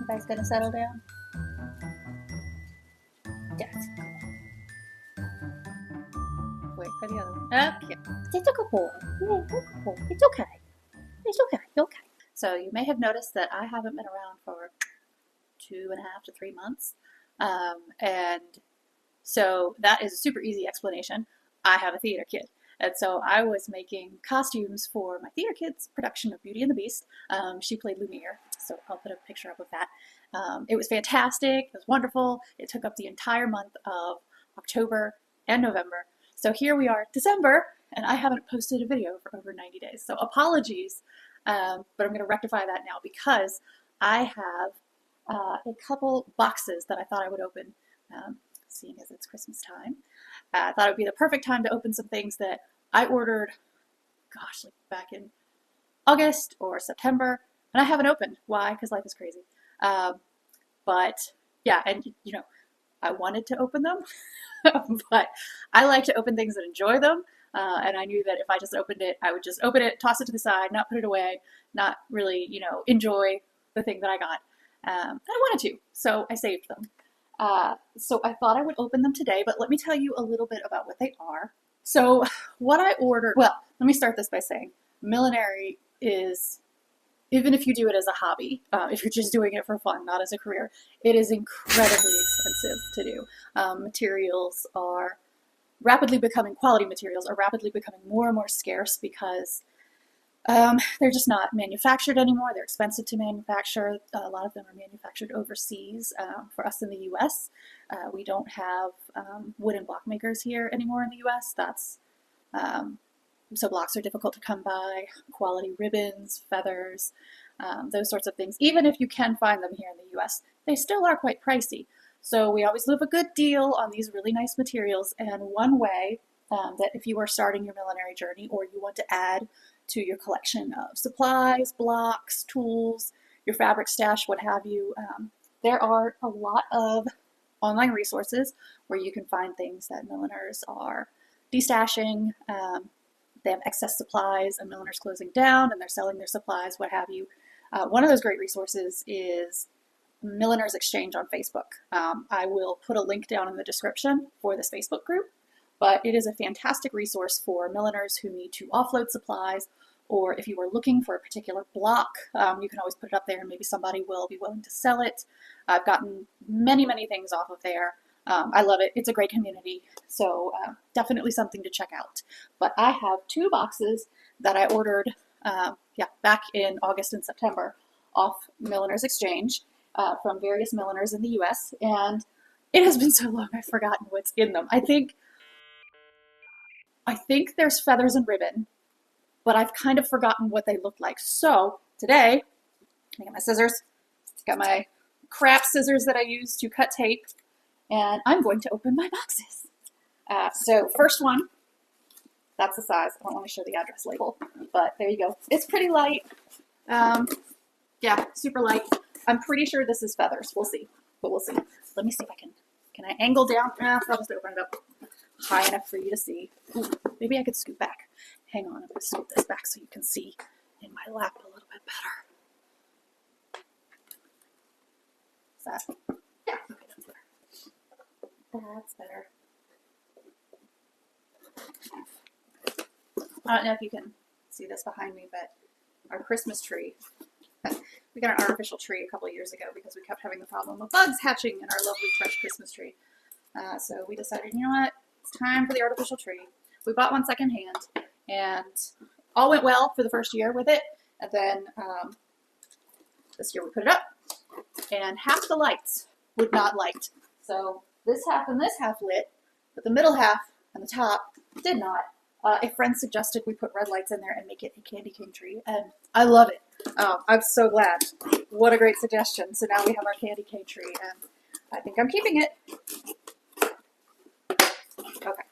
You guys gonna settle down? Yes. Wait for the other one. Okay. It's a good boy. Yeah, it's a good boy. It's okay. It's okay. Okay. So you may have noticed that I haven't been around for 2.5 to 3 months. And so that is a super easy explanation. I have a theater kid. And so I was making costumes for my theater kid's production of Beauty and the Beast. She played Lumiere, so I'll put a picture up of that. It was fantastic. It was wonderful. It took up the entire month of October and November. So here we are, December, and I haven't posted a video for over 90 days. So apologies, but I'm going to rectify that now because I have a couple boxes that I thought I would open, seeing as it's Christmas time. I thought it would be the perfect time to open some things that I ordered, gosh, like back in August or September, and I haven't opened. Why? Because life is crazy. But yeah, and you know, I wanted to open them, but I like to open things and enjoy them. And I knew that if I just opened it, I would just open it, toss it to the side, not put it away, not really, enjoy the thing that I got. And I wanted to, so I saved them. So I thought I would open them today, but let me tell you a little bit about what they are. So what I ordered, well, let me start this by saying Millinery is, even if you do it as a hobby, if you're just doing it for fun, not as a career, it is incredibly expensive to do. Quality materials are rapidly becoming more and more scarce because they're just not manufactured anymore. They're expensive to manufacture. A lot of them are manufactured overseas. For us in the U.S., we don't have wooden block makers here anymore in the U.S. So blocks are difficult to come by. Quality ribbons, feathers, those sorts of things. Even if you can find them here in the U.S., they still are quite pricey. So we always leave a good deal on these really nice materials. And one way that if you are starting your millinery journey or you want to add to your collection of supplies, blocks, tools, your fabric stash, what have you, there are a lot of online resources where you can find things that milliners are destashing. They have excess supplies, a milliner's closing down and they're selling their supplies, what have you. One of those great resources is Milliners Exchange on Facebook. I will put a link down in the description for this Facebook group, but it is a fantastic resource for milliners who need to offload supplies, or if you are looking for a particular block, you can always put it up there and maybe somebody will be willing to sell it. I've gotten many, many things off of there. I love it. It's a great community, so definitely something to check out. But I have 2 boxes that I ordered back in August and September off Milliners Exchange from various milliners in the U.S., and it has been so long I've forgotten what's in them. I think there's feathers and ribbon, but I've kind of forgotten what they look like. So today, I got my scissors, got my crap scissors that I use to cut tape, and I'm going to open my boxes. So first one, that's the size. I don't want to show the address label, but there you go. It's pretty light. Yeah, super light. I'm pretty sure this is feathers. We'll see, but we'll see. Let me see if I can I angle down? I'll just open it up high enough for you to see. Ooh, maybe I could scoot back. Hang on, I'm going to scoot this back so you can see in my lap a little bit better. Is that? Yeah, okay, that's better. That's better. I don't know if you can see this behind me, but our Christmas tree, we got an artificial tree a couple of years ago because we kept having the problem of bugs hatching in our lovely fresh Christmas tree. So we decided, you know what, it's time for the artificial tree. We bought one secondhand, and all went well for the first year with it. And then this year we put it up, and half the lights would not light. So this half and this half lit, but the middle half and the top did not. A friend suggested we put red lights in there and make it a candy cane tree, and I love it. I'm so glad. What a great suggestion. So now we have our candy cane tree, and I think I'm keeping it. Okay.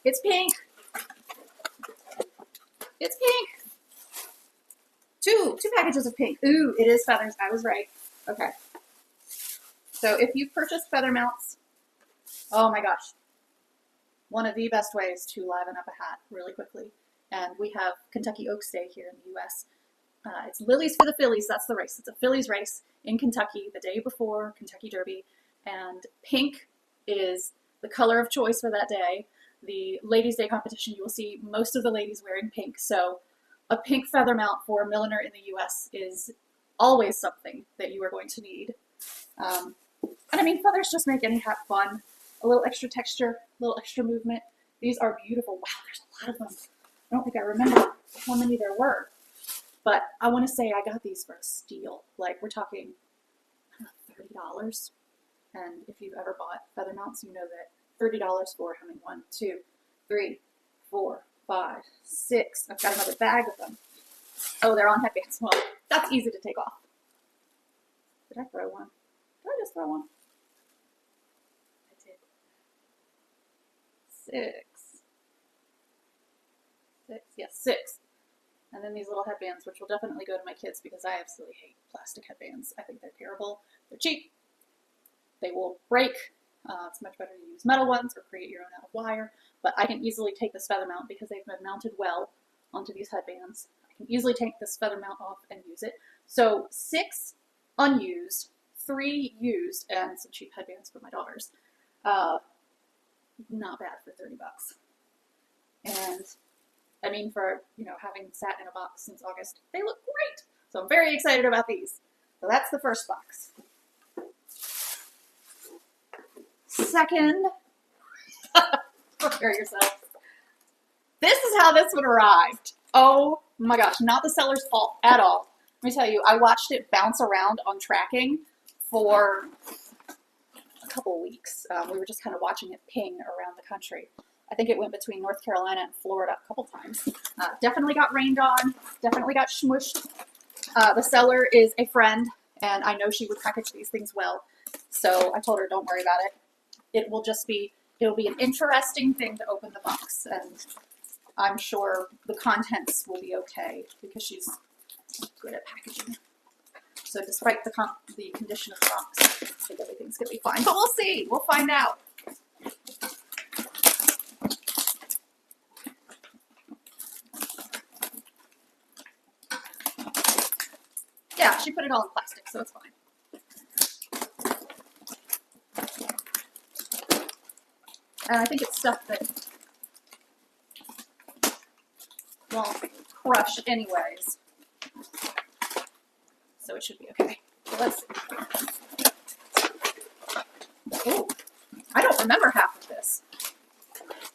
It's pink. It's pink. Two packages of pink. Ooh, it is feathers. I was right. Okay. So if you've purchased feather mounts, oh my gosh. One of the best ways to liven up a hat really quickly. And we have Kentucky Oak Day here in the U.S. It's Lilies for the Phillies. That's the race. It's a Phillies race in Kentucky the day before Kentucky Derby. And pink is the color of choice for that day. The Ladies' Day competition, you will see most of the ladies wearing pink. So a pink feather mount for a milliner in the US is always something that you are going to need. And I mean, feathers just make any hat fun. A little extra texture, a little extra movement. These are beautiful. Wow, there's a lot of them. I don't think I remember how many there were. But I want to say I got these for a steal. Like, we're talking $30. And if you've ever bought feather mounts, you know that $30 for how many? 1, 2, 3, 4, 5, 6. I've got another bag of them. Oh, they're on headbands. Well, that's easy to take off. Did I throw one? Did I just throw one? I did. 6. Yes, 6. And then these little headbands, which will definitely go to my kids because I absolutely hate plastic headbands. I think they're terrible. They're cheap. They will break. It's much better to use metal ones or create your own out of wire. But I can easily take this feather mount because they've been mounted well onto these headbands. I can easily take this feather mount off and use it. So 6 unused, 3 used, and some cheap headbands for my daughters. Not bad for $30. And I mean, for, you know, having sat in a box since August, they look great. So I'm very excited about these. So that's the first box. Second, prepare yourself. This is how this one arrived. Oh my gosh, not the seller's fault at all. Let me tell you, I watched it bounce around on tracking for a couple of weeks. We were just kind of watching it ping around the country. I think it went between North Carolina and Florida a couple times. Definitely got rained on, definitely got smushed. The seller is a friend, and I know she would package these things well. So I told her, don't worry about it. It'll be an interesting thing to open the box, and I'm sure the contents will be okay because she's good at packaging. So despite the condition of the box, I think everything's going to be fine. But we'll see. We'll find out. Yeah, she put it all in plastic, so it's fine. And I think it's stuff that won't crush anyways. So it should be okay. So let's see. Oh, I don't remember half of this.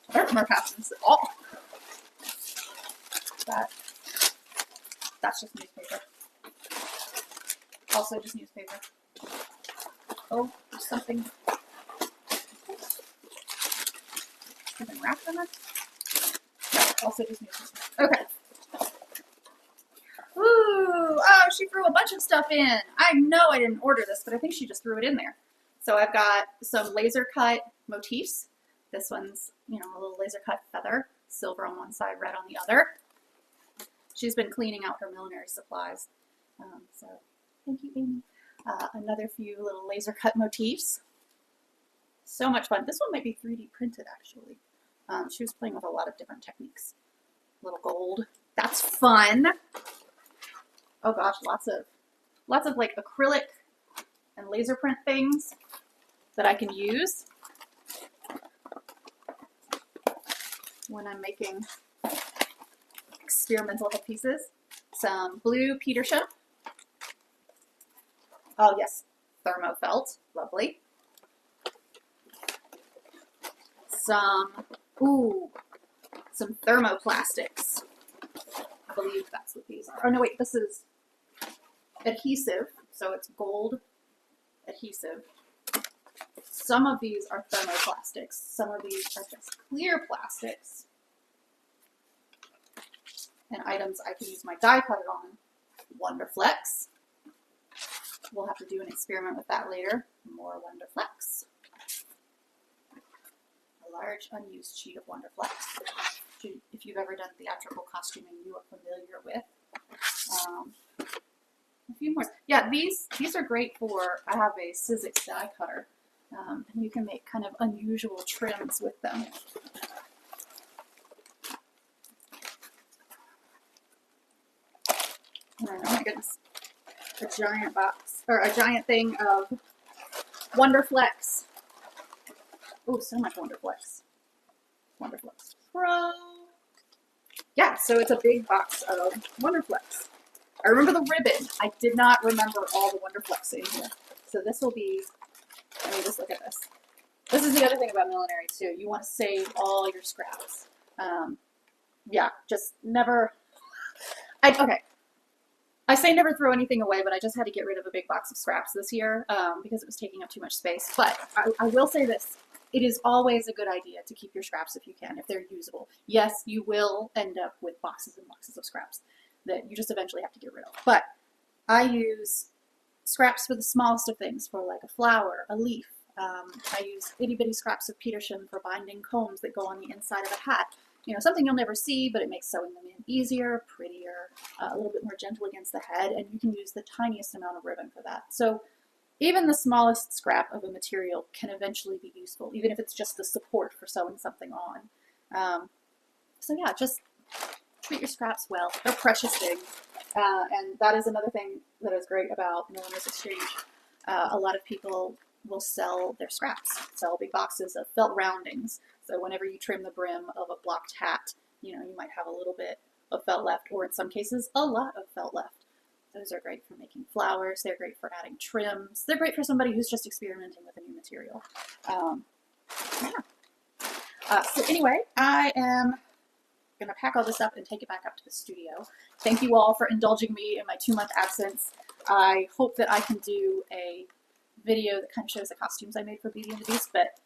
I don't remember half of this at all. That's just newspaper. Also just newspaper. Oh, there's something wrapped in it. No, also just newspaper. Okay. Ooh, oh, she threw a bunch of stuff in. I know I didn't order this, but I think she just threw it in there. So I've got some laser cut motifs. This one's, you know, a little laser cut feather, silver on one side, red on the other. She's been cleaning out her millinery supplies. So thank you, Amy. Another few little laser cut motifs. So much fun. This one might be 3D printed, actually. She was playing with a lot of different techniques. Little gold. That's fun. Oh gosh, lots of like acrylic and laser print things that I can use when I'm making experimental pieces. Some blue Petersham. Oh yes, Thermo Felt, lovely. Some thermoplastics. I believe that's what these are. Oh no, wait, this is adhesive, so it's gold adhesive. Some of these are thermoplastics. Some of these are just clear plastics. And items I can use my die cutter on. Wonderflex. We'll have to do an experiment with that later. More Wonderflex. A large unused sheet of Wonderflex, which if you've ever done theatrical costuming, you are familiar with. A few more. Yeah, these are great for, I have a Sizzix die cutter, and you can make kind of unusual trims with them. And then, oh my goodness, a giant box, or a giant thing of Wonderflex. Oh, so much Wonderflex. Wonderflex Pro. Yeah, so it's a big box of Wonderflex. I remember the ribbon. I did not remember all the Wonderflex in here. So this will be, let me just look at this. This is the other thing about Millinery too. You want to save all your scraps. Yeah, just never, okay. I say never throw anything away, but I just had to get rid of a big box of scraps this year because it was taking up too much space. But I will say this. It is always a good idea to keep your scraps if you can, if they're usable. Yes, you will end up with boxes and boxes of scraps that you just eventually have to get rid of. But I use scraps for the smallest of things, for like a flower, a leaf. I use itty bitty scraps of petersham for binding combs that go on the inside of a hat. You know, something you'll never see, but it makes sewing them in easier, prettier, a little bit more gentle against the head, and you can use the tiniest amount of ribbon for that. So even the smallest scrap of a material can eventually be useful, even if it's just the support for sewing something on. So yeah, just treat your scraps well. They're precious things. And that is another thing that is great about Milliner's Exchange. A lot of people will sell their scraps, sell big boxes of felt roundings. So whenever you trim the brim of a blocked hat, you know, you might have a little bit of felt left, or in some cases, a lot of felt left. Those are great for making flowers. They're great for adding trims. They're great for somebody who's just experimenting with a new material. So anyway, I am going to pack all this up and take it back up to the studio. Thank you all for indulging me in my 2-month absence. I hope that I can do a video that kind of shows the costumes I made for Beauty and the Beast, but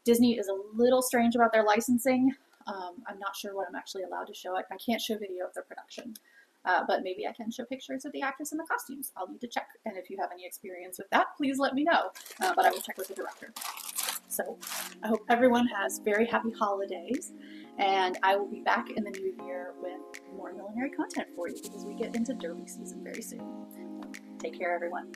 Disney is a little strange about their licensing. I'm not sure what I'm actually allowed to show. I can't show video of their production, but maybe I can show pictures of the actress and the costumes. I'll need to check, and if you have any experience with that, please let me know, but I will check with the director. So I hope everyone has very happy holidays, and I will be back in the new year with more millinery content for you because we get into derby season very soon. Take care, everyone.